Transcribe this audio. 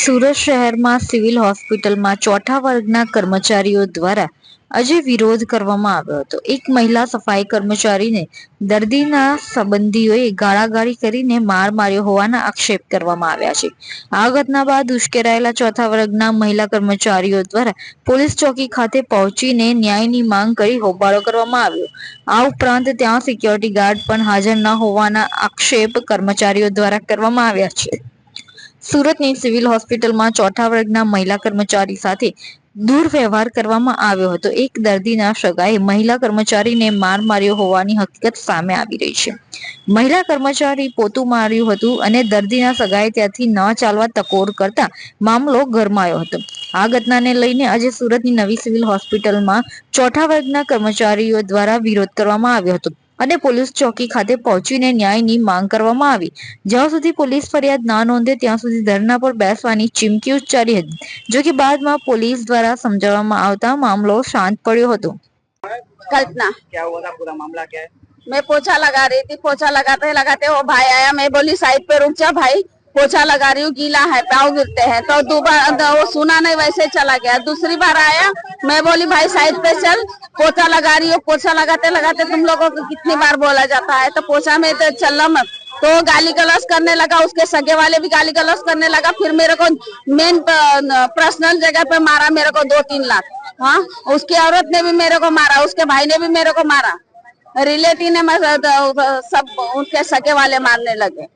સુરત શહેરમાં સિવિલ હોસ્પિટલમાં ચોથા વર્ગના કર્મચારીઓ દ્વારા આજે વિરોધ કરવામાં આવ્યો હતો. એક મહિલા સફાઈ કર્મચારીને દર્દીના સંબંધીઓએ ગાળાગાળી કરીને માર માર્યો હોવાના આક્ષેપ કરવામાં આવ્યા છે. આ ઘટના બાદ ઉશ્કેરાયેલા ચોથા વર્ગના મહિલા કર્મચારીઓ દ્વારા પોલીસ ચોકી ખાતે પહોંચીને ન્યાયની માંગ કરી હોબાળો કરવામાં આવ્યો. આ ઉપરાંત ત્યાં સિક્યોરિટી ગાર્ડ પણ હાજર ન હોવાના આક્ષેપ કર્મચારીઓ દ્વારા કરવામાં આવ્યા છે. સુરતની સિવિલ હોસ્પિટલમાં ચોથા વર્ગના મહિલા કર્મચારી સાથે દુર્વ્યવહાર કરવામાં આવ્યો હતો. એક દર્દીના સગાએ મહિલા કર્મચારીને માર માર્યો હોવાની હકીકત સામે આવી રહી છે. મહિલા કર્મચારી પોતું માર્યું હતું અને દર્દીના સગાએ ત્યાંથી ન ચાલવા ટકોર કરતા મામલો ગરમાયો હતો. આ ઘટનાને લઈને આજે સુરતની નવી સિવિલ હોસ્પિટલમાં ચોથા વર્ગના કર્મચારીઓ દ્વારા વિરોધ કરવામાં આવ્યો હતો અને પોલીસ ચોકી ખાતે પહોંચીને ન્યાયની માંગ કરવામાં આવી. જ્યાં સુધી પોલીસ ફરિયાદ ના નોંધે ત્યાં સુધી ધરણા પર બેસવાની ચીમકી ઉચ્ચારી હતી. જો કે બાદમાં પોલીસ દ્વારા સમજાવવામાં આવતા મામલો શાંત પડ્યો હતો. कल्पना क्या हुआ था, पूरा मामला क्या है? मैं पोछा लगा रही थी, पोछा लगाते लगाते वो भाई आया, मैं बोली साइड पे रुक जा भाई, पोछा लगा रही हूँ, गीला है, पाँव गिरते हैं। तो दोबारा वो सुना नहीं, वैसे चला गया। दूसरी बार आया, मैं बोली भाई साइड पे चल, पोछा लगा रही हूँ। पोछा लगाते लगाते तुम लोगों को कितनी बार बोला जाता है, तो पोछा में तो चल मत। तो गाली गलौज करने लगा, उसके सगे वाले भी गाली गलौज करने लगा। फिर मेरे को मेन पर्सनल जगह पे मारा, मेरे को 2-3 लाख। हाँ, उसकी औरत ने भी मेरे को मारा, उसके भाई ने भी मेरे को मारा, रिलेटिव ने सब उनके सगे वाले मारने लगे।